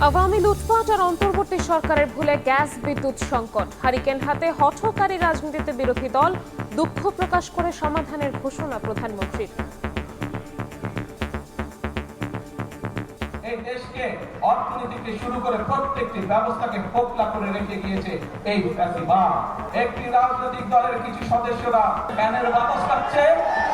আওয়ামী লুটপাট আর অন্তর্বর্তী সরকারের ভুলে গ্যাস বিদ্যুৎ সংকট। হারিকেন হাতে হঠকারী রাজনীতিতে বিরোধী দল, দুঃখ প্রকাশ করে সমাধানের ঘোষণা প্রধানমন্ত্রীর। এই দেশকে অর্থনীতিকে শুরু করে প্রত্যেকটি ব্যবস্থাকে ফোকলা করে রেখে গিয়েছে এই ফ্যাসিবাদ। একটি রাজনৈতিক দলের কিছু সদস্যরা ফ্যানের বাতাস পাচ্ছে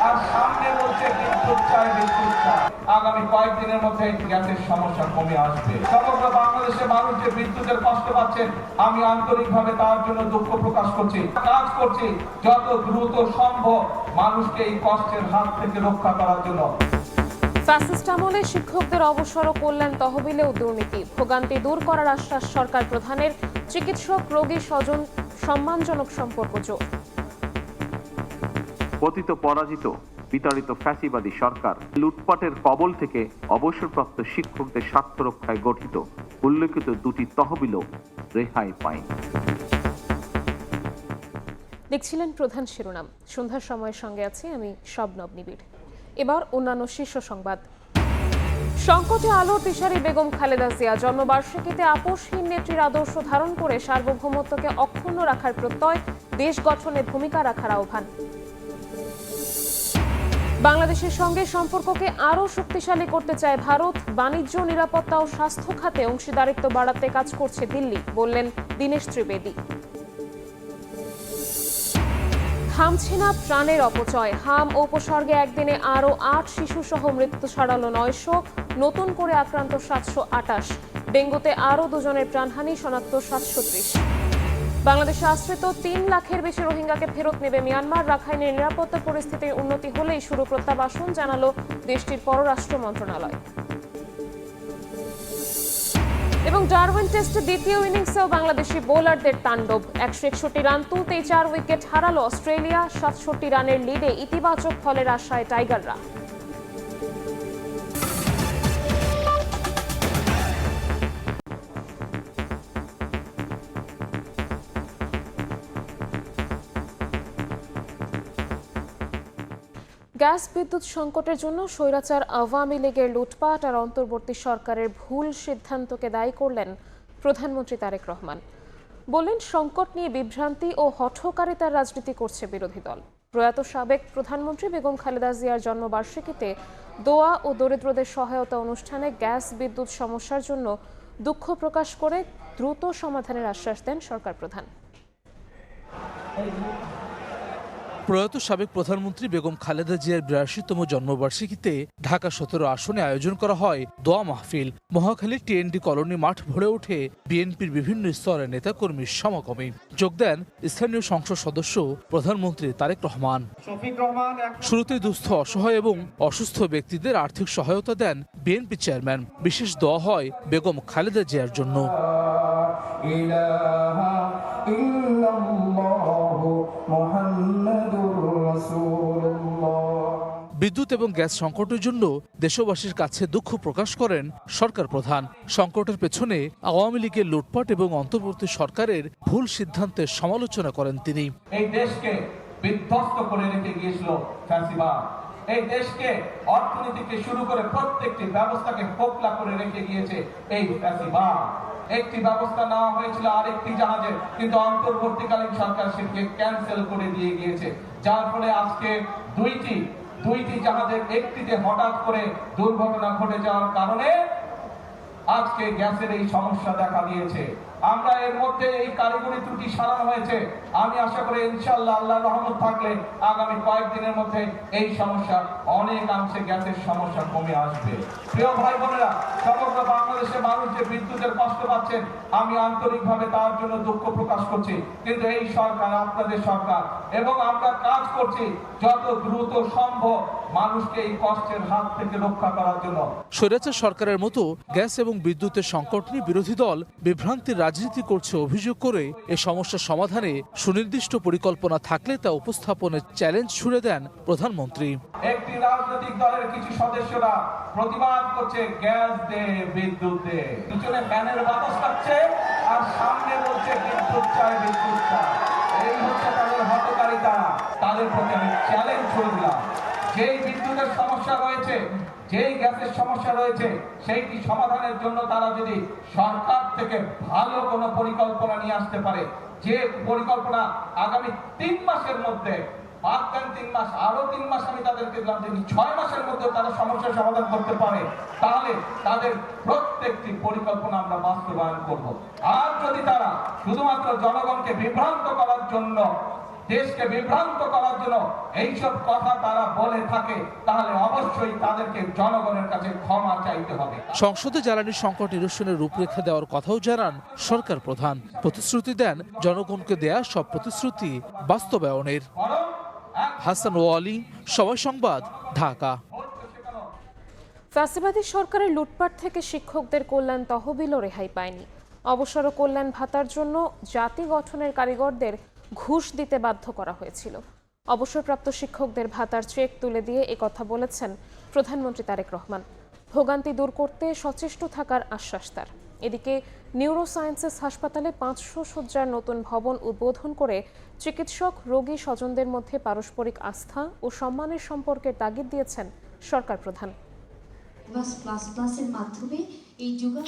আর সামনে বলছে বিদ্যুৎ চাই বিদ্যুৎ চাই। আগামী কয়েকদিনের মধ্যে গ্যাসের সমস্যা কমে আসবে। সমগ্র বাংলাদেশের মানুষ যে বিদ্যুতের কষ্ট পাচ্ছেন, আমি আন্তরিকভাবে তার জন্য দুঃখ প্রকাশ করছি। কাজ করছি যত দ্রুত সম্ভব মানুষকে এই কষ্টের হাত থেকে রক্ষা করার জন্য। ফ্যাসিস্ট আমলে শিক্ষকদের অবসর ও কল্যাণ তহবিলেও দুর্নীতি, ভোগান্তি দূর করার আশ্বাস সরকার প্রধানের। চিকিৎসক রোগী স্বজন সম্মানজনক সম্পর্ক জোর। পতিত পরাজিত বিতাড়িত ফ্যাসিবাদী সরকার লুটপাটের কবল থেকে অবসরপ্রাপ্ত শিক্ষকদের স্বার্থ রক্ষায় গঠিত উল্লেখিত দুটি তহবিলও রেহাই পায়নি। দেখছিলেন প্রধান শিরোনাম। সন্ধ্যার সময়ের সঙ্গে আছি আমি শবনব নিবিড়। এবার অন্যান্য শীর্ষ সংবাদ। সংকটে আলোর দিশারি বেগম খালেদা জিয়া। জন্মবার্ষিকীতে আপোষহীন নেত্রীর আদর্শ ধারণ করে সার্বভৌমত্বকে অক্ষুণ্ণ রাখার প্রত্যয়, দেশ গঠনে ভূমিকা রাখার আহ্বান। বাংলাদেশের সঙ্গে সম্পর্ককে আরও শক্তিশালী করতে চায় ভারত। বাণিজ্য, নিরাপত্তা ও স্বাস্থ্য খাতে অংশীদারিত্ব বাড়াতে কাজ করছে দিল্লি, বললেন দীনেশ ত্রিবেদী। থামছে না প্রাণের অপচয়। হাম ও উপসর্গে একদিনে আরও 8 শিশু সহ মৃত্যু ছড়ালো 900, নতুন করে আক্রান্ত 728। ডেঙ্গুতে আরও 2 জনের প্রাণহানি, শনাক্ত 730। বাংলাদেশে আশ্রিত 3 লাখের বেশি রোহিঙ্গাকে ফেরত নেবে মিয়ানমার। রাখাইনের নিরাপত্তা পরিস্থিতির উন্নতি হলেই শুরু প্রত্যাবাসন, জানালো দেশটির পররাষ্ট্র মন্ত্রণালয়। এবং ডারউইন টেস্টে দ্বিতীয় ইনিংসেও বাংলাদেশি বোলারদের তাণ্ডব। 161 রান তুলতেই 4 উইকেট হারালো অস্ট্রেলিয়া। 67 রানের লিডে ইতিবাচক ফলের আশায় টাইগাররা। গ্যাস বিদ্যুৎ সংকটের জন্য স্বৈরাচার আওয়ামী লীগের লুটপাট আর অন্তর্বর্তী সরকারের ভুল সিদ্ধান্তকে দায়ী করলেন প্রধানমন্ত্রী তারেক রহমান। বললেন, সংকট নিয়ে বিভ্রান্তি ও হঠকারিতার রাজনীতি করছে বিরোধী দল। প্রয়াত সাবেক প্রধানমন্ত্রী বেগম খালেদা জিয়ার জন্মবার্ষিকীতে দোয়া ও দরিদ্রদের সহায়তা অনুষ্ঠানে গ্যাস বিদ্যুৎ সমস্যার জন্য দুঃখ প্রকাশ করে দ্রুত সমাধানের আশ্বাস দেন সরকার প্রধান। প্রয়াত সাবেক প্রধানমন্ত্রী বেগম খালেদা জিয়ার 82তম জন্মবার্ষিকীতে ঢাকা 17 আসনে আয়োজন করা হয় দোয়া মাহফিল। মহাখালী টিএনডি কলোনি মাঠ ভরে ওঠে বিএনপির বিভিন্ন স্তরের নেতাকর্মীর সমাগমে। যোগ দেন স্থানীয় সংসদ সদস্য প্রধানমন্ত্রী তারেক রহমান। শুরুতে দুস্থ, অসহায় এবং অসুস্থ ব্যক্তিদের আর্থিক সহায়তা দেন বিএনপি চেয়ারম্যান। বিশেষ দোয়া হয় বেগম খালেদা জিয়ার জন্য। বিদ্যুৎ এবং গ্যাস সংকটের জন্য দেশবাসীর কাছে দুঃখ প্রকাশ করেন সরকার প্রধান। সংকটের পেছনে আওয়ামী লীগের লুটপাট এবং অন্তর্বর্তী সরকারের ভুল সিদ্ধান্তের সমালোচনা করেন তিনি। এই দেশকে বিধ্বস্ত করে রেখে গিয়েছিল ফ্যাসিবাদ। এই দেশকে অর্থনীতিকে শুরু করে প্রত্যেকটি ব্যবস্থাকে ফোকলা করে রেখে গিয়েছে এই ফ্যাসিবাদ। একটি ব্যবস্থা নেওয়া হয়েছিল আরেকটি জাহাজের, কিন্তু অন্তর্বর্তীকালীন সরকার সেটিকে ক্যান্সেল করে দিয়ে গিয়েছে, যার ফলে আজকে দুইটি জাহাজের একটিতে হঠাৎ করে দুর্ঘটনা ঘটে যাওয়ার কারণে আজকে গ্যাসের এই সমস্যা দেখা দিয়েছে। আমরা এর মধ্যে এই কারিগরি ত্রুটি সারানো হয়েছে। আমি আশা করি ইনশাআল্লাহ আল্লাহর রহমত থাকলে আগামী কয়েকদিনের মধ্যে এই সমস্যা অনেকাংশে গ্যাসের সমস্যা কমে আসবে। প্রিয় ভাই বোনেরা, সমগ্র বাংলাদেশের মানুষ যে বিদ্যুতের কষ্ট পাচ্ছেন, আমি আন্তরিকভাবে তার জন্য দুঃখ প্রকাশ করছি। কিন্তু এই সরকার আপনাদের সরকার, এবং আমরা কাজ করছি যত দ্রুত সম্ভব মানুষকে এই কষ্টের হাত থেকে রক্ষা করার জন্য। স্বৈরাচার সরকারের মতো গ্যাস এবং বিদ্যুতের সংকট নিয়ে বিরোধী দল বিভ্রান্তির রাজনীতি করছে অভিযোগ করে এ সমস্যার সমাধানে সুনির্দিষ্ট পরিকল্পনা থাকলে তা উপস্থাপনের চ্যালেঞ্জ ছুড়ে দেন প্রধানমন্ত্রী। একটি রাজনৈতিক দলের কিছু সদস্যরা প্রতিবাদ করছে গ্যাস দে বিদ্যুৎ দে, পিছনে ফ্যানের বাতাস পাচ্ছে আর সামনে বলছে বিদ্যুৎ চাই বিদ্যুৎ চাই। এই হচ্ছে তাদের হঠকারিতা। তাদের প্রতি আমি চ্যালেঞ্জ ছুড়ে দিলাম, যেই বিদ্যুতের সমস্যা রয়েছে, যেই গ্যাসের সমস্যা রয়েছে, সেইটি সমাধানের জন্য তারা যদি সরকার থেকে ভালো কোনো পরিকল্পনা নিয়ে আসতে পারে, যে পরিকল্পনা আগামী 3 মাসের মধ্যে, বাদ দেন 3 মাস, আরো 3 মাস আমি তাদেরকে দিলাম, যদি 6 মাসের মধ্যে তারা সমস্যার সমাধান করতে পারে, তাহলে তাদের প্রত্যেকটি পরিকল্পনা আমরা বাস্তবায়ন করব। আর যদি তারা শুধুমাত্র জনগণকে বিভ্রান্ত করার জন্য, দেশকে বিভ্রান্ত করার জন্য এইসব কথা তারা বলে থাকে, তাহলে অবশ্যই তাদেরকে জনগণের কাছে ক্ষমা চাইতে হবে। সংসদে জ্বালানি সংকট নিরসনের রূপরেখা দেওয়ার কথাও জানান সরকার প্রধান। প্রতিশ্রুতি দেন জনগণকে দেয়া সব প্রতিশ্রুতি বাস্তবায়নের। হাসান ওয়ালি, সময় সংবাদ, ঢাকা। ফ্যাসিবাদী সরকারের লুটপাট থেকে শিক্ষকদের কল্যাণ তহবিলও রেহাই পায়নি। অবসর ও কল্যাণ ভাতার জন্য জাতি গঠনের কারিগরদের ঘুষ দিতে বাধ্য করা হয়েছিল। অবসরপ্রাপ্ত শিক্ষকদের ভাতার চেক তুলে দিয়ে একথা বলেছেন প্রধানমন্ত্রী তারেক রহমান। ভোগান্তি দূর করতে সচেষ্ট থাকার আশ্বাস তার। এদিকে নিউরোসায়েন্সেস হাসপাতালে 500 শয্যার নতুন ভবন উদ্বোধন করে চিকিৎসক রোগী স্বজনদের মধ্যে পারস্পরিক আস্থা ও সম্মানের সম্পর্কের তাগিদ দিয়েছেন সরকার প্রধান।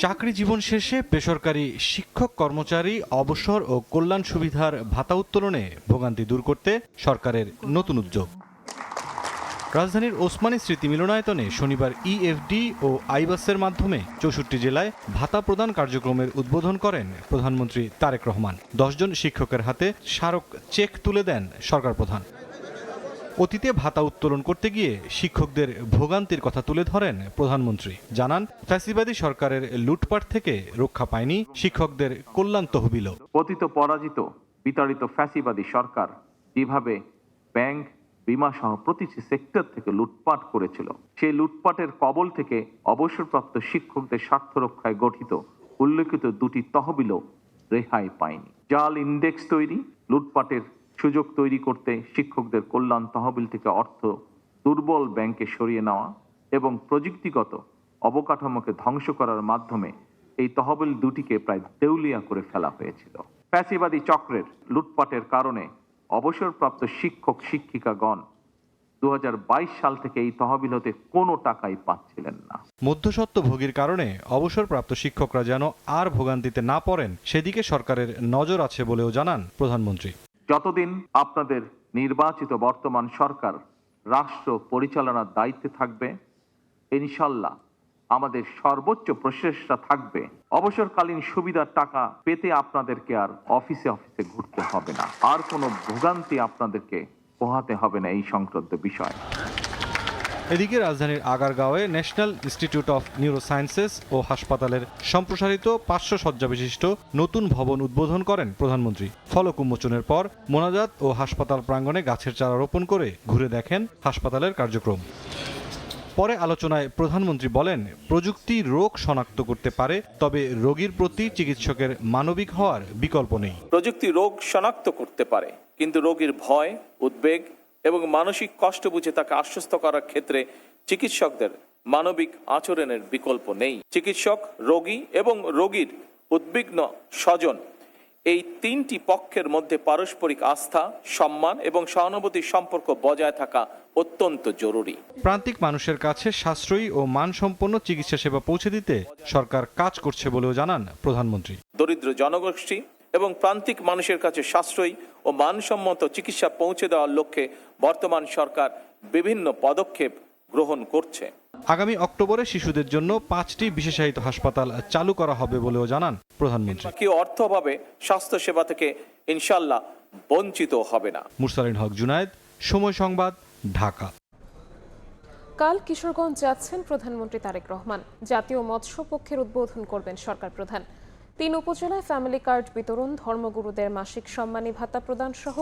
চাকরি জীবন শেষে বেসরকারি শিক্ষক কর্মচারী অবসর ও কল্যাণ সুবিধার ভাতা উত্তোলনে ভোগান্তি দূর করতে সরকারের নতুন উদ্যোগ। রাজধানীর ওসমানী স্মৃতি মিলনায়তনে শনিবার ইএফডি ও আইবাসের মাধ্যমে 64 জেলায় ভাতা প্রদান কার্যক্রমের উদ্বোধন করেন প্রধানমন্ত্রী তারেক রহমান। 10 জন শিক্ষকের হাতে স্মারক চেক তুলে দেন সরকার প্রধান। অতীতে ভাতা উত্তোলন করতে গিয়ে শিক্ষকদের ভোগান্তির কথা তুলে ধরেন প্রধানমন্ত্রী। জানান, ফ্যাসিবাদী সরকারের লুটপাট থেকে রক্ষা পায়নি শিক্ষকদের কল্যাণ তহবিলও। পতিত পরাজিত বিতাড়িত ফ্যাসিবাদী সরকার যেভাবে ব্যাংক, বিমা সহ প্রতিটি সেক্টর থেকে লুটপাট করেছিল, সেই লুটপাটের কবল থেকে অবসরপ্রাপ্ত শিক্ষকদের স্বার্থ রক্ষায় গঠিত উল্লেখিত 2টি তহবিলও রেহাই পায়নি। জাল ইন্ডেক্স তৈরি, লুটপাটের সুযোগ তৈরি করতে শিক্ষকদের কল্যাণ তহবিল থেকে অর্থ দুর্বল ব্যাংকে সরিয়ে নেওয়া এবং প্রযুক্তিগত অবকাঠামোকে ধ্বংস করার মাধ্যমে এই তহবিল দুটিকে প্রায় দেউলিয়া করে ফেলা হয়েছিল। ফ্যাসিবাদী চক্রের লুটপাটের কারণে অবসরপ্রাপ্ত শিক্ষক শিক্ষিকাগণ 2022 সাল থেকে এই তহবিল হতে কোনো টাকাই পাচ্ছিলেন না। মধ্যস্বত্বভোগীর কারণে অবসরপ্রাপ্ত শিক্ষকরা যেন আর ভোগান্তিতে না পড়েন সেদিকে সরকারের নজর আছে বলেও জানান প্রধানমন্ত্রী। যতদিন আপনাদের নির্বাচিত বর্তমান সরকার রাষ্ট্র পরিচালনার দায়িত্বে থাকবে, ইনশাল্লাহ আমাদের সর্বোচ্চ প্রচেষ্টা থাকবে অবসরকালীন সুবিধার টাকা পেতে আপনাদেরকে আর অফিসে অফিসে ঘুরতে হবে না, আর কোনো ভোগান্তি আপনাদেরকে পোহাতে হবে না এই সংক্রান্ত বিষয়। এদিকে রাজধানীর আগারগাঁওয়ে ন্যাশনাল ইনস্টিটিউট অফ নিউরোসায়েন্সেস ও হাসপাতালের সম্প্রসারিত 500 শয্যা বিশিষ্ট নতুন ভবন উদ্বোধন করেন প্রধানমন্ত্রী। ফলক উন্মোচনের পর মোনাজাত ও হাসপাতাল প্রাঙ্গণে গাছের চারা রোপণ করে ঘুরে দেখেন হাসপাতালের কার্যক্রম। পরে আলোচনায় প্রধানমন্ত্রী বলেন, প্রযুক্তি রোগ শনাক্ত করতে পারে, তবে রোগীর প্রতি চিকিৎসকের মানবিক হওয়ার বিকল্প নেই। প্রযুক্তি রোগ শনাক্ত করতে পারে, কিন্তু রোগীর ভয়, উদ্বেগ এবং মানসিক কষ্ট বুঝে তাকে আশ্বস্ত করার ক্ষেত্রে চিকিৎসকদের মানবিক আচরণের বিকল্প নেই। চিকিৎসক, রোগী এবং রোগীর উদ্বিগ্ন স্বজন, এই 3টি পক্ষের মধ্যে পারস্পরিক আস্থা, সম্মান এবং সহানুভূতির সম্পর্ক বজায় থাকা অত্যন্ত জরুরি। প্রান্তিক মানুষের কাছে সাশ্রয়ী ও মানসম্পন্ন চিকিৎসা সেবা পৌঁছে দিতে সরকার কাজ করছে বলেও জানান প্রধানমন্ত্রী। দরিদ্র জনগোষ্ঠী এবং প্রান্তিক মানুষের কাছে সাশ্রয়ী ও মানসম্মত চিকিৎসা পৌঁছে দেওয়ার লক্ষ্যে বর্তমান সরকার বিভিন্ন পদক্ষেপ গ্রহণ করছে। আগামী অক্টোবরে শিশুদের জন্য 5টি বিশেষায়িত হাসপাতাল চালু করা হবে বলেও জানান প্রধানমন্ত্রী। কেউ অর্থভাবে স্বাস্থ্য সেবা থেকে ইনশাল্লাহ বঞ্চিত হবে না। মুরসালিন হক জুনায়েদ, সময় সংবাদ, ঢাকা। কাল কিশোরগঞ্জ যাচ্ছেন প্রধানমন্ত্রী তারেক রহমান। জাতীয় মৎস্য পক্ষের উদ্বোধন করবেন সরকার প্রধান। 3 উপজেলায় ফ্যামিলি কার্ড বিতরণ, ধর্মগুরুদের মাসিক সম্মানী ভাতা প্রদান সহ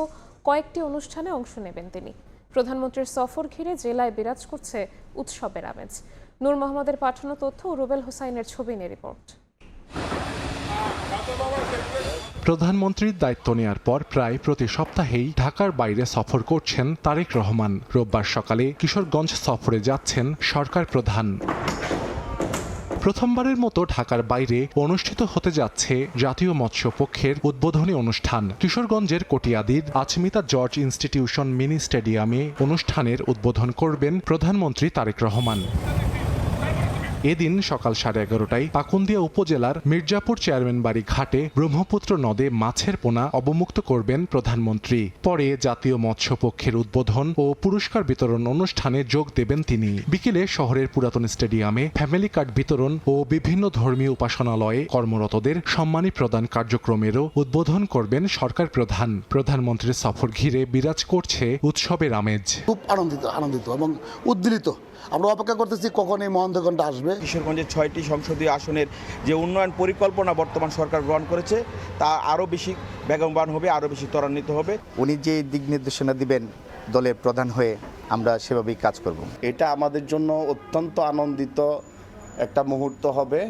কয়েকটি অনুষ্ঠানে অংশ নেবেন তিনি। প্রধানমন্ত্রীর সফর ঘিরে জেলায় বিরাজ করছে উৎসবের আমেজ। নূর মোহাম্মদের পাঠানো তথ্য ও রুবেল হোসাইনের ছবি নিয়ে রিপোর্ট। প্রধানমন্ত্রীর দায়িত্ব নেয়ার পর প্রায় প্রতি সপ্তাহেই ঢাকার বাইরে সফর করছেন তারেক রহমান। রোববার সকালে কিশোরগঞ্জ সফরে যাচ্ছেন সরকার প্রধান। প্রথমবারের মতো ঢাকার বাইরে অনুষ্ঠিত হতে যাচ্ছে জাতীয় মৎস্য পক্ষের উদ্বোধনী অনুষ্ঠান। কিশোরগঞ্জের কটিয়াদীর আচমিতা জর্জ ইনস্টিটিউশন মিনি স্টেডিয়ামে অনুষ্ঠানের উদ্বোধন করবেন প্রধানমন্ত্রী তারেক রহমান। এদিন সকাল 11:30টায় পাকুন্দিয়া উপজেলার মির্জাপুর চেয়ারম্যান বাড়ি ঘাটে ব্রহ্মপুত্র নদে মাছের পোনা অবমুক্ত করবেন প্রধানমন্ত্রী। পরে জাতীয় মৎস্য পক্ষের উদ্বোধন ও পুরস্কার বিতরণ অনুষ্ঠানে যোগ দেবেন তিনি। বিকেলে শহরের পুরাতন স্টেডিয়ামে ফ্যামিলি কার্ড বিতরণ ও বিভিন্ন ধর্মীয় উপাসনালয়ে কর্মরতদের সম্মানী প্রদান কার্যক্রমেরও উদ্বোধন করবেন সরকার প্রধান। প্রধানমন্ত্রীর সফর ঘিরে বিরাজ করছে উৎসবের আমেজ। খুব আনন্দিত এবং উদ্বেলিত। আমরা অপেক্ষা করতেছি কখন এই মহেন্দ্রগণটা আসবে। কিশোরগঞ্জের 6টি সংসদীয় আসনের যে উন্নয়ন পরিকল্পনা বর্তমান সরকার গ্রহণ করেছে তা আরও বেশি বেগবান হবে, আরও বেশি ত্বরান্বিত হবে। উনি যে দিক নির্দেশনা দিবেন দলের প্রধান হয়ে আমরা সেভাবেই কাজ করব। এটা আমাদের জন্য অত্যন্ত আনন্দিত একটা মুহূর্ত হবে।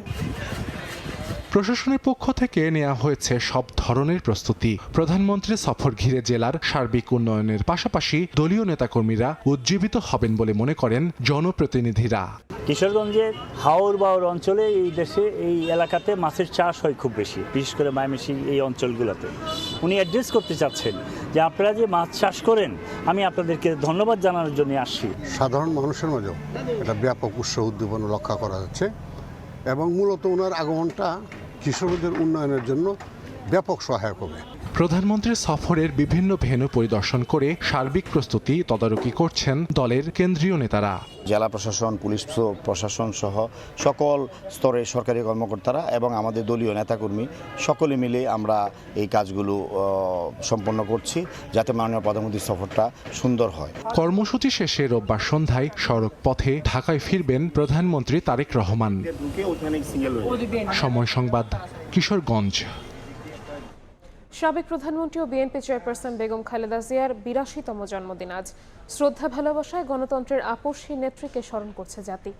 প্রশাসনের পক্ষ থেকে নেওয়া হয়েছে সব ধরনের প্রস্তুতি। প্রধানমন্ত্রীর সফর ঘিরে জেলার সার্বিক উন্নয়নের পাশাপাশি দলীয় নেতাকর্মীরা উজ্জীবিত হবেন বলে মনে করেন জনপ্রতিনিধিরা। কিশোরগঞ্জের হাওর বাওর অঞ্চলে এই দেশে এই এলাকাতে মাছের চাষ হয় খুব বেশি, বিশেষ করে ময়মনসিংহ এই অঞ্চলগুলোতে। উনি অ্যাড্রেস করতে চাচ্ছেন যে আপনারা যে মাছ চাষ করেন, আমি আপনাদেরকে ধন্যবাদ জানানোর জন্য আসছি। সাধারণ মানুষের মাঝেও একটা ব্যাপক উৎসাহ উদ্দীপনা রক্ষা করা যাচ্ছে এবং মূলত ওনার আগমনটা কিশোরগঞ্জের উন্নয়নের জন্য ব্যাপক সহায়ক হবে। প্রধানমন্ত্রীর সফরের বিভিন্ন ভেন্যু পরিদর্শন করে সার্বিক প্রস্তুতি তদারকি করছেন দলের কেন্দ্রীয় নেতারা। জেলা প্রশাসন, পুলিশ প্রশাসন সহ সকল স্তরের সরকারি কর্মকর্তারা এবং আমাদের দলীয় নেতাকর্মী সকলে মিলে আমরা এই কাজগুলো সম্পন্ন করছি যাতে মাননীয় প্রধানমন্ত্রীর সফরটা সুন্দর হয়। কর্মসূচি শেষে রোববার সন্ধ্যায় সড়ক পথে ঢাকায় ফিরবেন প্রধানমন্ত্রী তারেক রহমান। সময় সংবাদ, কিশোরগঞ্জ। সাবেক প্রধানমন্ত্রী ও বিএনপি চেয়ারপারসন বেগম খালেদা জিয়ার ৮২তম জন্মদিন আজ। শ্রদ্ধা ভালোবাসায় গণতন্ত্রের আপসহীন নেত্রীকে স্মরণ করছে জাতি।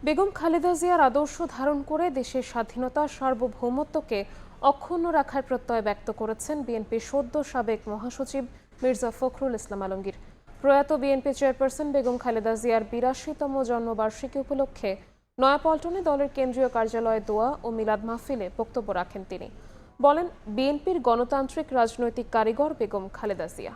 বেগম খালেদা জিয়ার আদর্শ ধারণ করে দেশের স্বাধীনতা, সার্বভৌমত্বকে অক্ষুণ্ণ রাখার প্রত্যয় ব্যক্ত করেছেন বিএনপির সদ্য সাবেক মহাসচিব মির্জা ফখরুল ইসলাম আলমগীর। প্রয়াত বিএনপি চেয়ারপারসন বেগম খালেদা জিয়ার ৮২তম জন্মবার্ষিকী উপলক্ষে নয়াপল্টনে দলের কেন্দ্রীয় কার্যালয়ে দোয়া ও মিলাদ মাহফিলে বক্তব্য রাখেন তিনি। বলেন, বিএনপির গণতান্ত্রিক রাজনৈতিক কারিগর বেগম খালেদা জিয়া।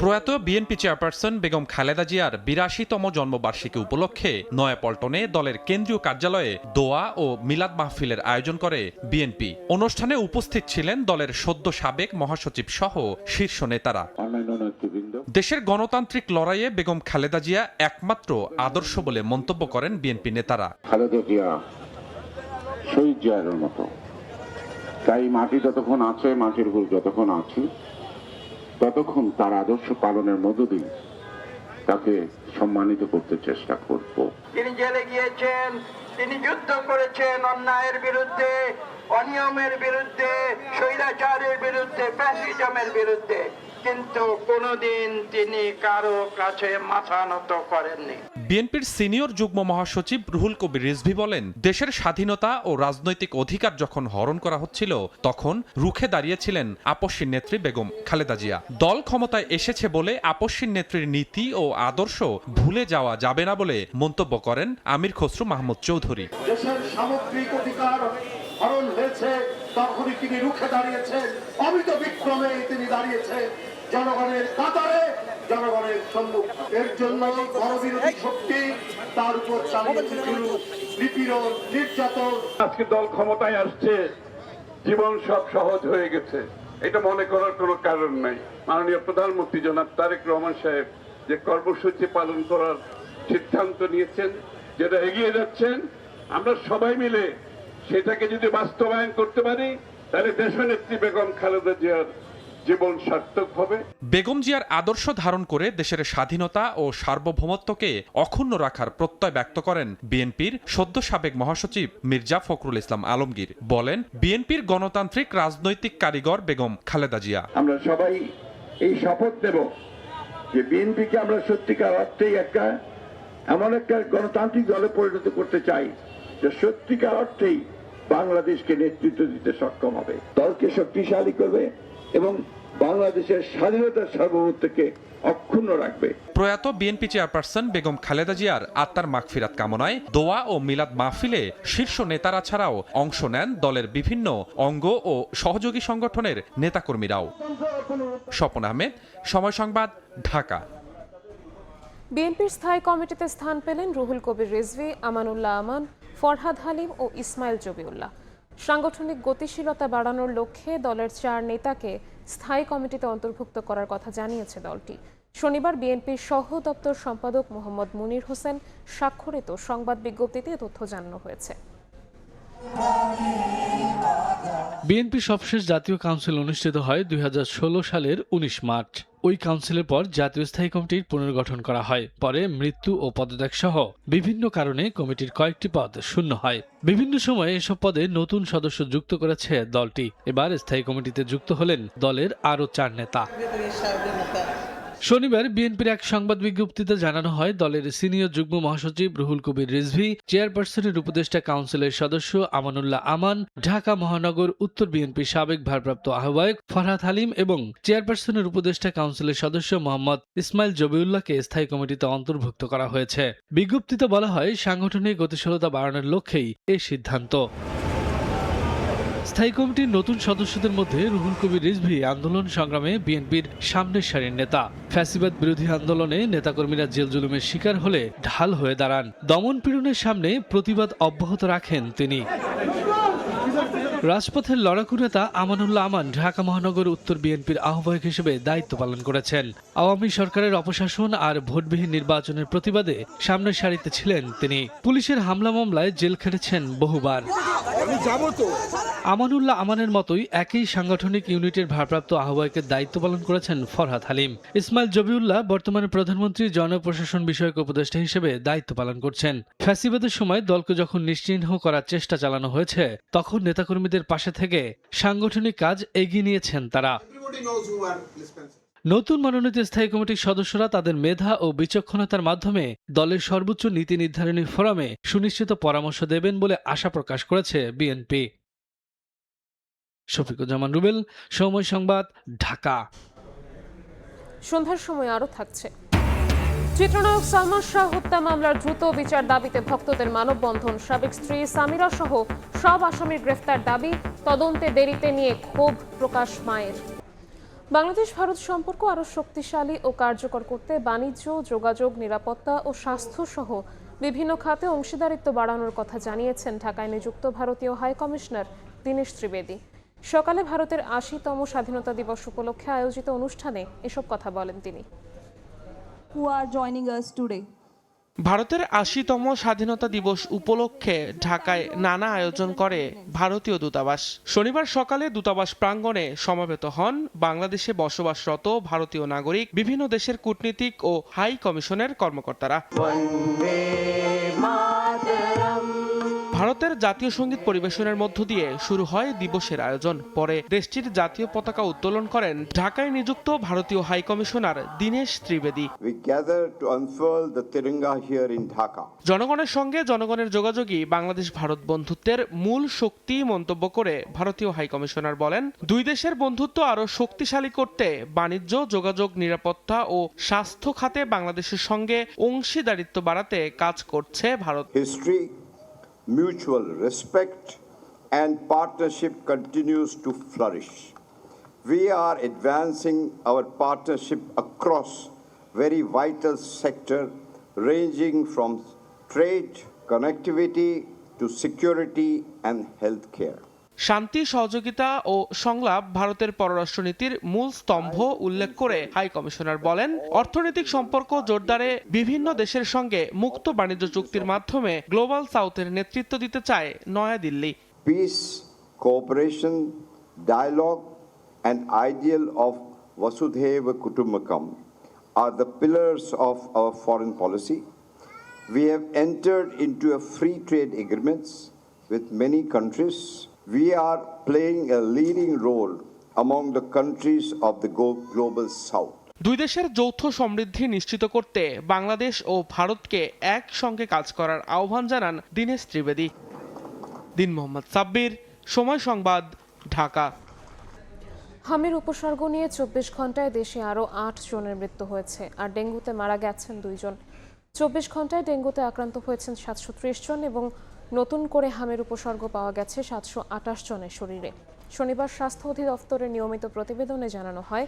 প্রয়াত বিএনপি চেয়ারপারসন বেগম খালেদা জিয়ার ৮২তম জন্মবার্ষিকী উপলক্ষে নয়াপল্টনে দলের কেন্দ্রীয় কার্যালয়ে দোয়া ও মিলাদ মাহফিলের আয়োজন করে বিএনপি। অনুষ্ঠানে উপস্থিত ছিলেন দলের সদ্য সাবেক মহাসচিব সহ শীর্ষ নেতারা। দেশের গণতান্ত্রিক লড়াইয়ে বেগম খালেদা জিয়া একমাত্র আদর্শ বলে মন্তব্য করেন বিএনপি নেতারা। খালেদা জিয়া শহীদ জিয়ার মতো, তাই মাটি যতক্ষণ আছে, মাটির উপর যতক্ষণ আছি, ততক্ষণ তার আদর্শ পালনের মধ্য দিয়ে তাকে সম্মানিত করতে চেষ্টা করব। তিনি জেলে গিয়েছেন, তিনি যুদ্ধ করেছেন অন্যায়ের বিরুদ্ধে, অনিয়মের বিরুদ্ধে, স্বৈরাচারের বিরুদ্ধে, ফ্যাসিজমের বিরুদ্ধে, কিন্তু কোনোদিন তিনি কারো কাছে মাথা নত করেননি। বিএনপির সিনিয়র যুগ্ম মহাসচিব রুহুল কবির রিজভী বলেন, দেশের স্বাধীনতা ও রাজনৈতিক অধিকার যখন হরণ করা হচ্ছিল তখন রুখে দাঁড়িয়েছিলেন আপসহীন নেত্রী বেগম খালেদা জিয়া। দল ক্ষমতায় এসেছে বলে আপসহীন নেত্রীর নীতি ও আদর্শ ভুলে যাওয়া যাবে না বলে মন্তব্য করেন আমির খসরু মাহমুদ চৌধুরী। দেশের সামগ্রিক অধিকার হরণ হয়েছে, তখনই তিনি রুখে দাঁড়িয়েছেন, অমিত বিক্রমে তিনি দাঁড়িয়েছেন জনগণের কাতারে, জনগণের সম্মুখ। এর জন্য গণবিরোধী শক্তি তার উপর চালিয়েছিল নিপীড়ন, নির্যাতন। আজকে দল ক্ষমতায় আসছে, জীবন সব সহজ হয়ে গেছে, এটা মনে করার কোনো কারণ নাই। মাননীয় প্রধানমন্ত্রী জনাব তারেক রহমান সাহেব যে কর্মসূচি পালন করার সিদ্ধান্ত নিয়েছেন, যেটা এগিয়ে যাচ্ছেন, আমরা সবাই মিলে সেটাকে যদি বাস্তবায়ন করতে পারি তাহলে দেশনেত্রী বেগম খালেদা জিয়ার জীবন সার্থক হবে। বেগম জিয়ার আদর্শ ধারণ করে দেশের স্বাধীনতা ও সার্বভৌমত্বকে অক্ষুণ্ণ রাখার প্রত্যয় ব্যক্ত করেন বিএনপির সদ্য সাবেক মহাসচিব মির্জা ফখরুল ইসলাম আলমগীর। বলেন, বিএনপির গণতান্ত্রিক রাজনৈতিক কারিগর বেগম খালেদা জিয়া। আমরা সবাই এই শপথ নেব যে বিএনপিকে আমরা সত্যিকার অর্থেই একটা এমন একটা গণতান্ত্রিক দলে পরিণত করতে চাই যে সত্যিকার অর্থেই বাংলাদেশকে নেতৃত্ব দিতে সক্ষম হবে, দলকে শক্তিশালী করবে এবং বাংলাদেশের স্বাধীনতার সার্বভৌমত্বকে অক্ষুণ্ণ রাখবে। প্রয়াত বিএনপি চেয়ারপারসন বেগম খালেদা জিয়ার আত্মার মাগফিরাত কামনায় দোয়া ও মিলাদ মাহফিলে শীর্ষ নেতারা ছাড়াও অংশ নেন দলের বিভিন্ন অঙ্গ ও সহযোগী সংগঠনের নেতাকর্মীরাও। স্বপন আহমেদ, সময় সংবাদ, ঢাকা। বিএনপির স্থায়ী কমিটিতে স্থান পেলেন রুহুল কবির রিজভী, আমানুল্লাহ আমান, ফরহাদ হালিম ও ইসমাইল জবিউল্লাহ। সাংগঠনিক গতিশীলতা বাড়ানোর লক্ষ্যে দলের 4 নেতাকে স্থায়ী কমিটিতে অন্তর্ভুক্ত করার কথা জানিয়েছে দলটি। শনিবার বিএনপির সহ দপ্তর সম্পাদক মোহাম্মদ মুনির হোসেন স্বাক্ষরিত সংবাদ বিজ্ঞপ্তিতে তথ্য জানানো হয়েছে। বিএনপি সবশেষ জাতীয় কাউন্সিল অনুষ্ঠিত হয় 2016 সালের 19 মার্চ। ওই কাউন্সিলের পর জাতীয় স্থায়ী কমিটির পুনর্গঠন করা হয়। পরে মৃত্যু ও পদত্যাগ সহ বিভিন্ন কারণে কমিটির কয়েকটি পদ শূন্য হয়। বিভিন্ন সময়ে এসব পদে নতুন সদস্য যুক্ত করেছে দলটি। এবার স্থায়ী কমিটিতে যুক্ত হলেন দলের আরও 4 নেতা। শনিবার বিএনপির এক সংবাদ বিজ্ঞপ্তিতে জানানো হয়, দলের সিনিয়র যুগ্ম মহাসচিব রুহুল কবির রিজভী, চেয়ারপারসনের উপদেষ্টা কাউন্সিলের সদস্য আমানুল্লাহ আমান, ঢাকা মহানগর উত্তর বিএনপির সাবেক ভারপ্রাপ্ত আহ্বায়ক ফরহাদ হালিম এবং চেয়ারপারসনের উপদেষ্টা কাউন্সিলের সদস্য মোহাম্মদ ইসমাইল জবিউল্লাহকে স্থায়ী কমিটিতে অন্তর্ভুক্ত করা হয়েছে। বিজ্ঞপ্তিতে বলা হয়, সাংগঠনিক গতিশীলতা বাড়ানোর লক্ষ্যেই এই সিদ্ধান্ত। স্থায়ী কমিটির নতুন সদস্যদের মধ্যে রুহুল কবির রিজভী আন্দোলন সংগ্রামে বিএনপির সামনের সারির নেতা। ফ্যাসিবাদ বিরোধী আন্দোলনে নেতাকর্মীরা জেল জুলুমের শিকার হলে ঢাল হয়ে দাঁড়ান। দমন পীড়নের সামনে প্রতিবাদ অব্যাহত রাখেন তিনি। রাজপথের লড়াকু নেতা আমানুল্লাহ আমান ঢাকা মহানগর উত্তর বিএনপির আহ্বায়ক হিসেবে দায়িত্ব পালন করেছেন। আওয়ামী সরকারের অপশাসন আর ভোটবিহীন নির্বাচনের প্রতিবাদে সামনের সারিতে ছিলেন তিনি। পুলিশের হামলা মামলায় জেল খেটেছেন বহুবার। আমানুল্লাহ আমানের মতোই একই সাংগঠনিক ইউনিটের ভারপ্রাপ্ত আহ্বায়কের দায়িত্ব পালন করেছেন ফরহাদ হালিম। ইসমাইল জবিউল্লাহ বর্তমানে প্রধানমন্ত্রী জনপ্রশাসন বিষয়ক উপদেষ্টা হিসেবে দায়িত্ব পালন করছেন। ফ্যাসিবাদের সময় দলকে যখন নিশ্চিহ্ন করার চেষ্টা চালানো হয়েছে, তখন নেতাকর্মীদের পাশে থেকে সাংগঠনিক কাজ এগিয়ে নিয়েছেন তারা। নতুন মনোনীত স্থায়ী কমিটির সদস্যরা তাদের মেধা ও বিচক্ষণতার মাধ্যমে দলের সর্বোচ্চ নীতি নির্ধারণী ফোরামে সুনিশ্চিত পরামর্শ দেবেন বলে আশা প্রকাশ করেছে বিএনপি। শফিকুজ্জামান রুবেল, সময় সংবাদ, ঢাকা। সন্ধ্যার সময় আরও থাকছে। চিত্রনায়ক সালমান শাহ হত্যা মামলার দ্রুত বিচার দাবিতে ভক্তদের মানববন্ধন। সাবেক স্ত্রী সামিরা সহ সব আসামির গ্রেফতার দাবি, তদন্তে দেরিতে নিয়ে ক্ষোভ প্রকাশ মায়ের। বাংলাদেশ ভারত সম্পর্ক আরও শক্তিশালী ও কার্যকর করতে বাণিজ্য, যোগাযোগ, নিরাপত্তা ও স্বাস্থ্য সহ বিভিন্ন খাতে অংশীদারিত্ব বাড়ানোর কথা জানিয়েছেন ঢাকায় নিযুক্ত ভারতীয় হাই কমিশনার দীনেশ ত্রিবেদী। সকালে ভারতের ৮০তম স্বাধীনতা দিবস উপলক্ষে আয়োজিত অনুষ্ঠানে এসব কথা বলেন তিনি। ভারতের ৮০তম স্বাধীনতা দিবস উপলক্ষে ঢাকায় নানা আয়োজন করে ভারতীয় দূতাবাস। শনিবার সকালে দূতাবাস প্রাঙ্গণে সমবেত হন বাংলাদেশে বসবাসরত ভারতীয় নাগরিক, বিভিন্ন দেশের কূটনীতিক ও হাই কমিশনের কর্মকর্তারা। ভারতের জাতীয় সঙ্গীত পরিবেশনের মধ্য দিয়ে শুরু হয় দিবসের আয়োজন। পরে দেশটির জাতীয় পতাকা উত্তোলন করেন ঢাকায় নিযুক্ত ভারতীয় হাই কমিশনার দীনেশ ত্রিবেদী। জনগণের সঙ্গে জনগণের যোগাযোগই বাংলাদেশ ভারত বন্ধুত্বের মূল শক্তি মন্তব্য করে ভারতীয় হাই কমিশনার বলেন, দুই দেশের বন্ধুত্ব আরও শক্তিশালী করতে বাণিজ্য, যোগাযোগ, নিরাপত্তা ও স্বাস্থ্য খাতে বাংলাদেশের সঙ্গে অংশীদারিত্ব বাড়াতে কাজ করছে Bharat. Mutual respect and partnership continues to flourish. We are advancing our partnership across very vital sectors ranging from trade, connectivity to security and healthcare. শান্তি, সহযোগিতা ও সংলাপ ভারতের পররাষ্ট্রনীতির মূল স্তম্ভ উল্লেখ করে হাই কমিশনার বলেন, অর্থনৈতিক সম্পর্ক জোরদারে বিভিন্ন দেশের সঙ্গে মুক্ত বাণিজ্য চুক্তির মাধ্যমে গ্লোবাল সাউথের নেতৃত্ব দিতে চায় New Delhi. Peace, cooperation, dialogue and ideal of Vasudhaiva Kutumbakam are the pillars of our foreign policy. We have entered into a free trade agreements with many countries. We are playing a leading role among the countries of the global south. দুই দেশের যৌথ সমৃদ্ধি নিশ্চিত করতে বাংলাদেশ ও ভারতকে একসঙ্গে কাজ করার আহ্বান জানান দীনেশ ত্রিবেদী। দিন মোহাম্মদ সাব্বির, সময় সংবাদ, ঢাকা। হামির উপসর্গ নিয়ে 24 ঘন্টায় দেশে আরও 8 জনের মৃত্যু হয়েছে, আর ডেঙ্গুতে মারা গেছেন 2 জন। 24 ঘন্টায় ডেঙ্গুতে আক্রান্ত হয়েছেন 730 জন এবং নতুন করে হামির উপসর্গ পাওয়া গেছে 728 জনের শরীরে। শনিবার স্বাস্থ্য অধিদপ্তরের নিয়মিত প্রতিবেদনে জানানো হয়,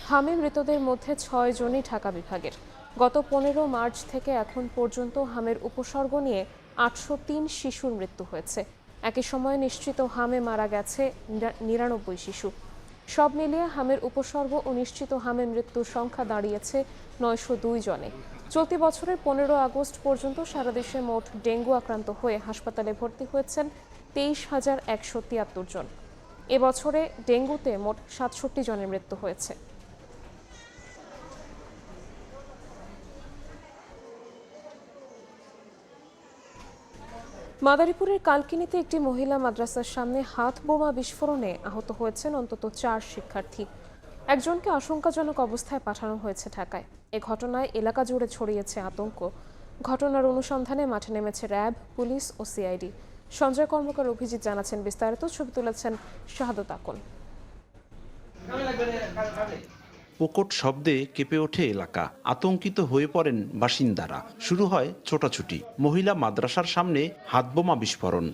হামি মৃতদের মধ্যে 6 জনই ঢাকা বিভাগের। গত 15 মার্চ থেকে এখন পর্যন্ত হামের উপসর্গ নিয়ে 803 শিশুর মৃত্যু হয়েছে। একই সময়ে নিশ্চিত হামে মারা গেছে 99 শিশু। সব মিলিয়ে হামের উপসর্গ ও নিশ্চিত হামে মৃত্যুর সংখ্যা দাঁড়িয়েছে 902 জনে। চলতি বছরের 15 আগস্ট পর্যন্ত সারা দেশে মোট ডেঙ্গু আক্রান্ত হয়ে হাসপাতালে ভর্তি হয়েছেন 23,173 জন। এবছরে ডেঙ্গুতে মোট 67 জনের মৃত্যু হয়েছে। মাদারীপুরের কালকিনিতে একটি মহিলা মাদ্রাসার সামনে হাত বোমা বিস্ফোরণে আহত হয়েছেন অন্তত 4 শিক্ষার্থী। একজনকে আশঙ্কাজনক অবস্থায় পাঠানো হয়েছে ঢাকায়। এ ঘটনায় এলাকা জুড়ে ছড়িয়েছে আতঙ্ক। ঘটনার অনুসন্ধানে মাঠে নেমেছে র্যাব, পুলিশ ও সিআইডি। সঞ্জয় কর্মকার অভিজিৎ জানাচ্ছেন বিস্তারিত, ছবি তুলেছেন শাহাদত আকন। প্রকট শব্দে কেঁপে ওঠে এলাকা, আতঙ্কিত হয়ে পড়েন বাসিন্দারা। শুরু হয় ছোটাছুটি, মহিলা মাদ্রাসার সামনে হাতবোমা বিস্ফোরণ।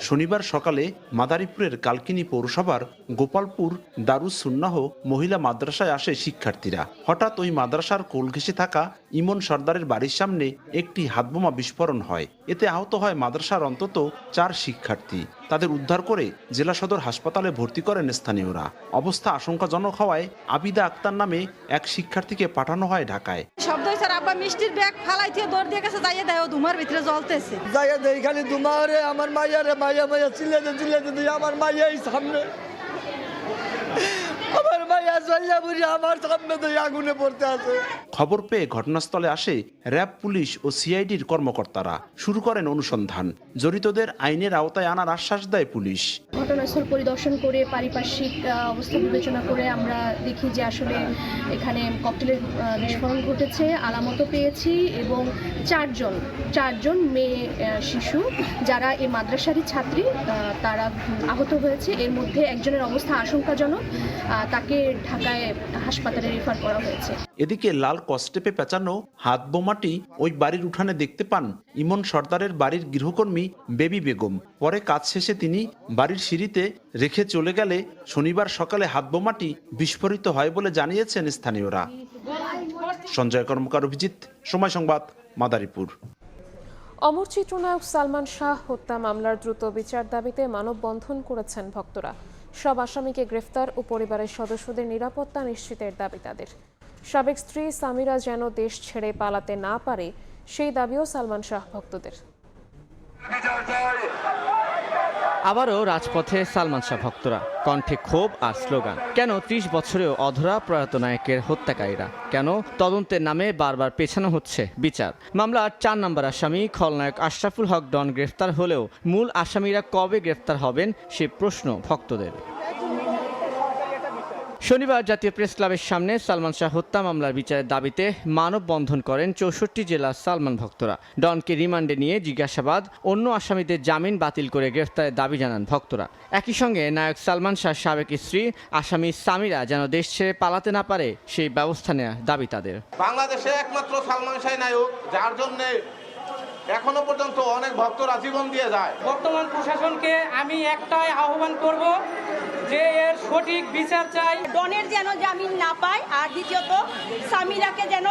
শনিবার সকালে মাদারীপুরের কালকিনি পৌরসভার গোপালপুর দারুস সুন্নাহ মহিলা মাদ্রাসায় আসে শিক্ষার্থীরা। হঠাৎ ওই মাদ্রাসার কোল ঘেঁষে থাকা ইমন সর্দারের বাড়ির সামনে একটি হাতবোমা বিস্ফোরণ হয়। এতে আহত হয় মাদ্রাসার অন্তত 4 শিক্ষার্থী। তাদের উদ্ধার করে জেলা সদর হাসপাতালে ভর্তি করেন স্থানীয়রা। অবস্থা আশঙ্কাজনক হওয়ায় আবিদা আক্তার নামে এক শিক্ষার্থীকে পাঠানো হয় ঢাকায়। শব্দ হইছে আব্বা মিষ্টির ব্যাগ ফালাইতে দৌড় দিয়ে গেছে, যাইয়ে দেয় ধুমার ভিতরে জ্বলতেছে। যাইয়ে দেই খালি ধুমারে আমার মাইয়ারে মাইয়া চিল্লাতে দিই আমার মাইয়াই সামনে, আমার মাইয়া জ্বলিয়া বুড়ি আমার সামনে দিয়ে আগুনে পড়তে আছে। খবর পেয়ে ঘটনাস্থলে আসে র্যাব, পুলিশ ও সিআইডির কর্মকর্তারা। শুরু করেন অনুসন্ধান। জড়িতদের আইনের আওতায় আনার আশ্বাস দেয় পুলিশ। ঘটনাস্থল পরিদর্শন করে পারিপার্শ্বিক অবস্থা বিবেচনা করে আমরা দেখি যে আসলে এখানে ককটেলের বিস্ফোরণ ঘটেছে, আলামতও পেয়েছি এবং 4 জন মেয়ে শিশু যারা এই মাদ্রাসারই ছাত্রী তারা আহত হয়েছে। এর মধ্যে একজনের অবস্থা আশঙ্কাজনক, তাকে ঢাকায় হাসপাতালে রেফার করা হয়েছে। এদিকে লাল কস্টেপে পেঁচানো হাত বোমাটি ওই বাড়ির উঠানে দেখতে পান ইমন সর্দারের বাড়ির গৃহকর্মী বেবি বেগম। পরে কাজ শেষে তিনি বাড়ির সিঁড়িতে রেখে চলে গেলে শনিবার সকালে হাত বোমাটি বিস্ফোরিত হয় বলে জানিয়েছেন স্থানীয়রা। সঞ্জয় কর্মকার, অভিজিৎ, সময় সংবাদ, মাদারীপুর। অমর চিত্রনায়ক সালমান শাহ হত্যা মামলার দ্রুত বিচার দাবিতে মানববন্ধন করেছেন ভক্তরা। সব আসামিকে গ্রেফতার ও পরিবারের সদস্যদের নিরাপত্তা নিশ্চিতের দাবি তাদের। সাবেক স্ত্রী সামিরা যেন দেশ ছেড়ে পালাতে না পারে সেই দাবিও সালমান শাহ ভক্তদের। আবারও রাজপথে সালমান শাহ ভক্তরা, কণ্ঠে ক্ষোভ আর স্লোগান। কেন 30 বছরেও অধরা প্রয়াত নায়কের হত্যাকারীরা? কেন তদন্তের নামে বারবার পেছানো হচ্ছে বিচার? মামলার 4 নম্বর আসামি খলনায়ক আশরাফুল হক ডন গ্রেফতার হলেও মূল আসামিরা কবে গ্রেফতার হবেন সে প্রশ্ন ভক্তদের। শনিবার জাতীয় প্রেস ক্লাবের সামনে সালমান শাহ হত্যা মামলার বিচারের দাবিতে মানববন্ধন করেন 64 জেলার সালমান ভক্তরা। ডনকে রিমান্ডে নিয়ে জিজ্ঞাসাবাদ, অন্য আসামিদের জামিন বাতিল করে গ্রেফতারের দাবি জানান ভক্তরা। একই সঙ্গে নায়ক সালমান শাহ সাবেক স্ত্রী আসামি সামিরা যেন দেশ ছেড়ে পালাতে না পারে সেই ব্যবস্থা নেওয়ার দাবি তাদের। বাংলাদেশে একমাত্র সালমান শাহ নায়ক যার জন্য এখনো পর্যন্ত অনেক ভক্তরা জীবন দিয়ে যায়। বর্তমান প্রশাসনকে আমি একটাই আহ্বান করব যে এর সঠিক বিচার চাই। ডনের যেন জামিন না পায়, আর দ্বিতীয়ত সামিরাকে যেন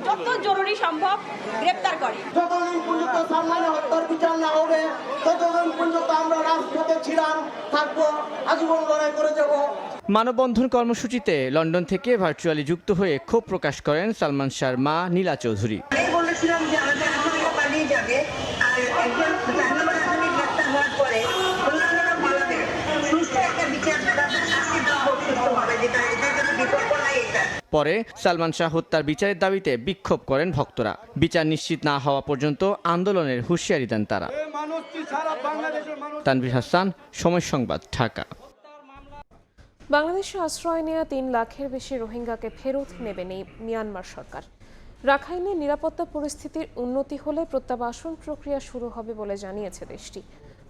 যত জরুরি সম্ভব গ্রেফতার করে। যতদিন পর্যন্ত সালমানের হত্যার বিচার না হবে ততদিন পর্যন্ত আমরা রাজপথে ছিলাম, থাকবো, আজীবন লড়াই করে যাব। মানববন্ধন কর্মসূচিতে লন্ডন থেকে ভার্চুয়ালি যুক্ত হয়ে ক্ষোভ প্রকাশ করেন সালমান শাহর মা নীলা চৌধুরী। বলেছিলাম যে আমাদের আসামিরা পালিয়ে যাবে, আর একজন জাহান্নামের আসামি গ্রেফতার হওয়ার পরে অন্যান্যরা পালাবে। সুষ্ঠু একটা বিচার হবে, যেটা এদের জন্য বিকল্প নাই এটা। পরে সালমান শাহ হত্যার বিচারের দাবিতে বিক্ষোভ করেন ভক্তরা। বিচার নিশ্চিত না হওয়া পর্যন্ত আন্দোলনের হুঁশিয়ারি দেন তারা। তানভীর হাসান, সময় সংবাদ, ঢাকা। বাংলাদেশে আশ্রয় নেওয়া ৩ লাখের বেশি রোহিঙ্গাকে ফেরত নেবে মিয়ানমার সরকার। রাখাইনে নিরাপত্তা পরিস্থিতির উন্নতি হলে প্রত্যাবাসন প্রক্রিয়া শুরু হবে বলে জানিয়েছে দেশটি।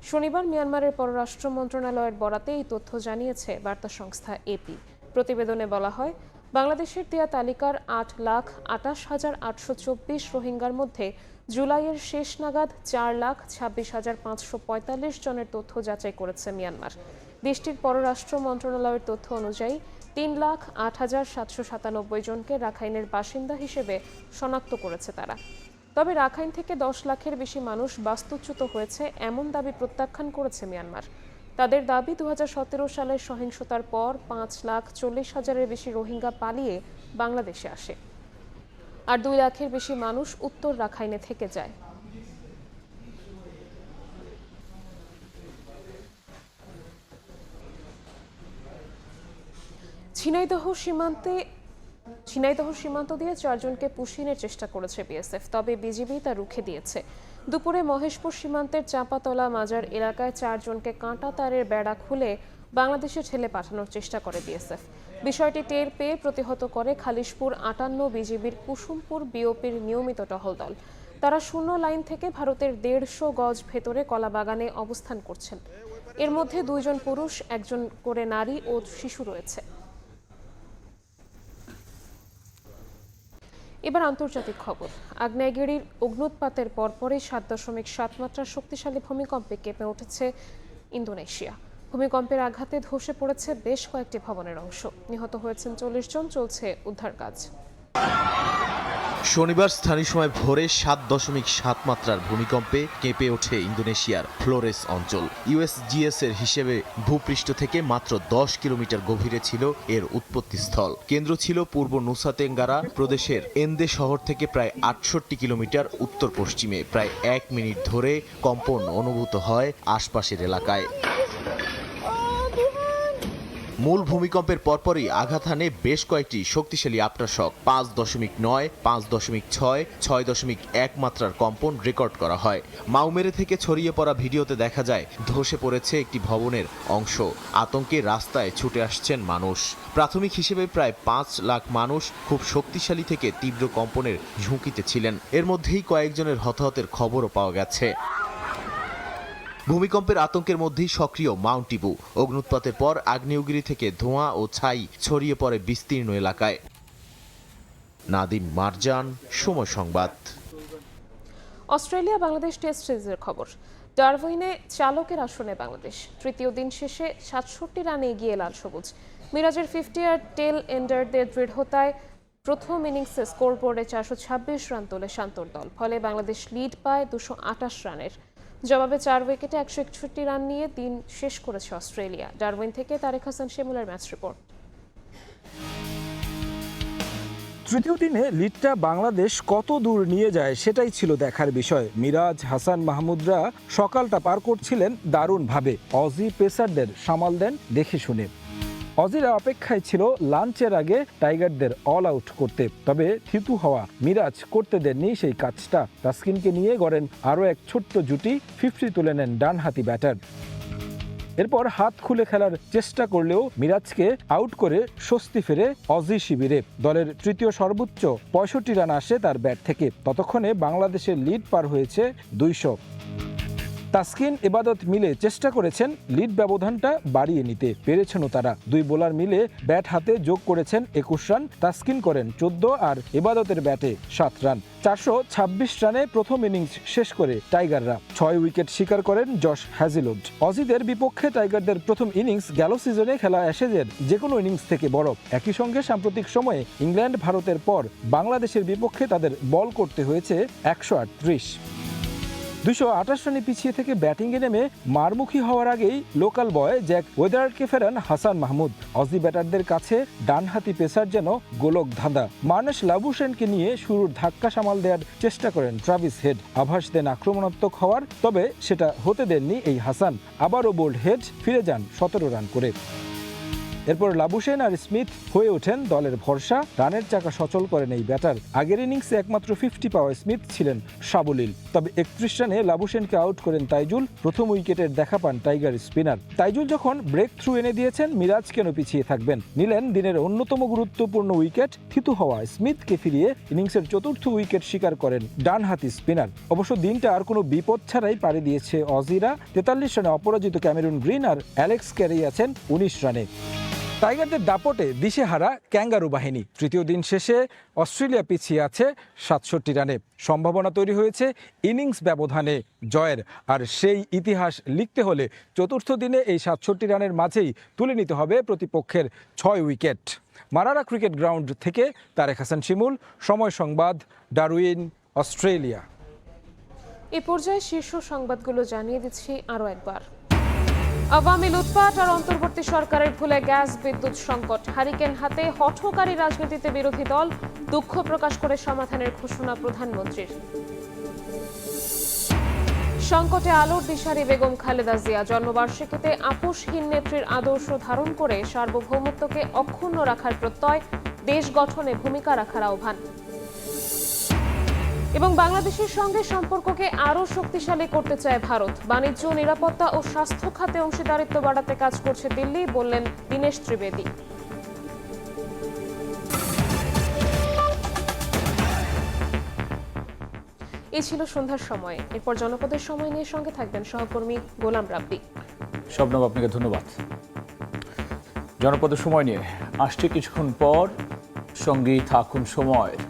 শনিবার মিয়ানমারের পররাষ্ট্র মন্ত্রণালয়ের বরাতে এই তথ্য জানিয়েছে বার্তা সংস্থা এপি। প্রতিবেদনে বলা হয়, বাংলাদেশের দেয়া তালিকার 8,28,824 রোহিঙ্গার মধ্যে জুলাইয়ের শেষ নাগাদ 4,26,545 জনের তথ্য যাচাই করেছে মিয়ানমার। দেশটির পররাষ্ট্র মন্ত্রণালয়ের তথ্য অনুযায়ী 3,08,797 জনকে রাখাইনের বাসিন্দা হিসেবে শনাক্ত করেছে তারা। তবে রাখাইন থেকে 10 লাখের বেশি মানুষ বাস্তুচ্যুত হয়েছে এমন দাবি প্রত্যাখ্যান করেছে মিয়ানমার। তাদের দাবি 2017 সালের সহিংসতার পর 5,40,000-এর বেশি রোহিঙ্গা পালিয়ে বাংলাদেশে আসে, আর 2 লাখের বেশি মানুষ উত্তর রাখাইনে থেকে যায়। ঝিনাইদহ সীমান্ত দিয়ে 4 জনকে পুশিনের চেষ্টা করেছে বিএসএফ, তবে বিজিবি তা রুখে দিয়েছে। দুপুরে মহেশপুর সীমান্তের চাঁপাতলা মাজার এলাকায় 4 জনকে কাঁটা তারের বেড়া খুলে বাংলাদেশে ঠেলে পাঠানোর চেষ্টা করে বিএসএফ। বিষয়টি টের পেয়ে প্রতিহত করে খালিশপুর 58 বিজিবির কুসুমপুর বিওপির নিয়মিত টহল দল। তারা শূন্য লাইন থেকে ভারতের 150 গজ ভেতরে কলাবাগানে অবস্থান করছেন। এর মধ্যে 2 জন পুরুষ, 1 জন করে নারী ও শিশু রয়েছে। এবার আন্তর্জাতিক খবর। আগ্নেয়গিরির অগ্নুৎপাতের পরপরই 7.7 মাত্রার শক্তিশালী ভূমিকম্পে কেঁপে উঠেছে ইন্দোনেশিয়া। ভূমিকম্পের আঘাতে ধসে পড়েছে বেশ কয়েকটি ভবনের অংশ। নিহত হয়েছেন 40 জন। চলছে উদ্ধার কাজ। শনিবার স্থানীয় সময় ভোরে 7.7 মাত্রার ভূমিকম্পে কেঁপে ওঠে ইন্দোনেশিয়ার ফ্লোরেস অঞ্চল। ইউএসজিএস এর হিসেবে ভূপৃষ্ঠ থেকে মাত্র 10 কিলোমিটার গভীরে ছিল এর উৎপত্তিস্থল। কেন্দ্র ছিল পূর্ব নুসা তেঙ্গারা প্রদেশের এন্দে শহর থেকে প্রায় 68 কিলোমিটার উত্তর পশ্চিমে। প্রায় 1 মিনিট ধরে কম্পন অনুভূত হয় আশপাশের এলাকায়। মূল ভূমিকম্পের পরপরই আঘাত হানে বেশ কয়েকটি শক্তিশালী আফটারশক। 5.9, 5.6, 6.1 মাত্রার কম্পন রেকর্ড করা হয়। মাউমেরে থেকে ছড়িয়ে পড়া ভিডিওতে দেখা যায় ধসে পড়েছে একটি ভবনের অংশ। আতঙ্কে রাস্তায় ছুটে আসছেন মানুষ। প্রাথমিক হিসেবে প্রায় 5 লাখ মানুষ খুব শক্তিশালী থেকে তীব্র কম্পনের ঝুঁকিতে ছিলেন। এর মধ্যেই কয়েকজনের হতাহতের খবরও পাওয়া গেছে। ভূমিকম্পের আতঙ্কের মধ্যেই সক্রিয় মাউন্ট ইবু। অগ্নুৎপাতের পর আগ্নেয়গিরি থেকে ধোঁয়া ও ছাই ছড়িয়ে পড়ে বিস্তীর্ণ এলাকায়। নাদিম মারজান, সময় সংবাদ। অস্ট্রেলিয়া বাংলাদেশ টেস্ট সিরিজের খবর। ডারউইনে চালকের আসনে বাংলাদেশ। তৃতীয় দিন শেষে 67 রানে এগিয়ে লাল সবুজ। মিরাজের 50 আর টেল এন্ডারদের দৃঢ়তায় প্রথম ইনিংসে স্কোরবোর্ডে 426 রান তোলে শান্তর দল। ফলে বাংলাদেশ লিড পায় 228 রানের। জবাবে 4 উইকেটে 161 রান নিয়ে দিন শেষ করেছে অস্ট্রেলিয়া। ডারউইন থেকে তারেক হাসান শিমুলের ম্যাচ রিপোর্ট। তৃতীয় দিনে লিডটা বাংলাদেশ কত দূর নিয়ে যায় সেটাই ছিল দেখার বিষয়। মিরাজ, হাসান মাহমুদরা সকালটা পার করছিলেন দারুণভাবে। অজি পেসারদের সামাল দেন দেখে শুনে। অজিরা অপেক্ষায় ছিল লাঞ্চের আগে টাইগারদের অল আউট করতে। তবে থিতু হওয়া মিরাজ করতে দেননি সেই কাজটা। তাসকিনকে নিয়ে গড়েন আরও এক ছোট্ট জুটি। 50 তুলে নেন ডানহাতি ব্যাটার। এরপর হাত খুলে খেলার চেষ্টা করলেও মিরাজকে আউট করে স্বস্তি ফেরে অজি শিবিরে। দলের তৃতীয় সর্বোচ্চ 65 রান আসে তার ব্যাট থেকে। ততক্ষণে বাংলাদেশের লিড পার হয়েছে 200। তাসকিন, ইবাদত মিলে চেষ্টা করেছেন লিড ব্যবধানটা বাড়িয়ে নিতে। পেরেছেনও তারা। 2 বোলার মিলে ব্যাট হাতে যোগ করেছেন 21 রান। তাসকিন করেন 14 আর ইবাদতের ব্যাটে 7 রান। 426 রানে প্রথম ইনিংস শেষ করে টাইগাররা 6 উইকেট শিকার করেন জশ হ্যাজিলউড। অজিদের বিপক্ষে টাইগারদের প্রথম ইনিংস গেল সিজনে খেলা অ্যাশেজের যেকোনো ইনিংস থেকে বড়। একই সঙ্গে সাম্প্রতিক সময়ে ইংল্যান্ড, ভারতের পর বাংলাদেশের বিপক্ষে তাদের বল করতে হয়েছে 138। 228 রানে পিছিয়ে থেকে ব্যাটিংয়ে নেমে মারমুখী হওয়ার আগেই লোকাল বয় জ্যাক ওয়েদারকে ফেরান হাসান মাহমুদ। অজি ব্যাটারদের কাছে ডানহাতি পেসার যেন গোলক ধাঁধা। মার্নেস লাবুশেনকে নিয়ে শুরুর ধাক্কা সামাল দেওয়ার চেষ্টা করেন ট্রাভিস হেড। আভাস দেন আক্রমণাত্মক হওয়ার, তবে সেটা হতে দেননি এই হাসান। আবারও বোল্ড হেড, ফিরে যান 17 রান করে। এরপর লাবুশেন আর স্মিথ হয়ে ওঠেন দলের ভরসা। রানের চাকা সচল করেন এই ব্যাটার। আগের ইনিংসে একমাত্র 50 পাওয়া স্মিথ ছিলেন সাবলীল, তবে 31 রানে লাবুশেনকে আউট করেন তাইজুল। প্রথম উইকেটের দেখা পান টাইগার স্পিনার। তাইজুল যখন ব্রেক থ্রু এনে দিয়েছেন, মিরাজ কেন পিছিয়ে থাকবেন? নিলেন দিনের অন্যতম গুরুত্বপূর্ণ উইকেট। থিতু হওয়া স্মিথকে ফিরিয়ে ইনিংসের চতুর্থ উইকেট শিকার করেন ডানহাতি স্পিনার। অবশ্য দিনটা আর কোনো বিপদ ছাড়াই পাড়ি দিয়েছে অজিরা। 43 রানে অপরাজিত ক্যামেরুন গ্রিন আর অ্যালেক্স ক্যারি আছেন 19 রানে। টাইগারদের দাপটে দিশেহারা ক্যাঙ্গারু বাহিনী। তৃতীয় দিন শেষে অস্ট্রেলিয়া পিছিয়ে আছে 67 রানে। সম্ভাবনা তৈরি হয়েছে ইনিংস ব্যবধানে জয়ের, আর সেই ইতিহাস লিখতে হলে চতুর্থ দিনে এই 67 রানের মাঝেই তুলে নিতে হবে প্রতিপক্ষের 6 উইকেট। মারারা ক্রিকেট গ্রাউন্ড থেকে তারেক হাসান শিমুল, সময় সংবাদ, ডারউইন, অস্ট্রেলিয়া। এ পর্যায়ে শীর্ষ সংবাদগুলো জানিয়ে দিচ্ছি আরও একবার। আওয়ামী লুটপাট আর অন্তর্বর্তী সরকারের ভুলে গ্যাস বিদ্যুৎ সংকট। হারিকেন হাতে হঠকারী রাজনীতিতে বিরোধী দল, দুঃখ প্রকাশ করে সমাধানের ঘোষণা প্রধানমন্ত্রীর। সংকটে আলোর দিশারি বেগম খালেদা জিয়া। জন্মবার্ষিকীতে আপোষহীন নেত্রীর আদর্শ ধারণ করে সার্বভৌমত্বকে অক্ষুণ্ণ রাখার প্রত্যয়, দেশ গঠনে ভূমিকা রাখার আহ্বান। এবং বাংলাদেশের সঙ্গে সম্পর্ককে আরও শক্তিশালী করতে চায় ভারত। বাণিজ্য, নিরাপত্তা ও স্বাস্থ্য খাতে অংশীদারিত্ব বাড়াতে কাজ করছে দিল্লি, বললেন দীনেশ ত্রিবেদী। এই ছিল সন্ধ্যার সময়। এরপর জনপদের সময় নিয়ে সঙ্গে থাকবেন সহকর্মী গোলাম রাব্বি। শবনম, আপনাকে ধন্যবাদ। জনপদের সময় নিয়ে আসছে কিছুক্ষণ পর। সঙ্গেই থাকুন সময়ের।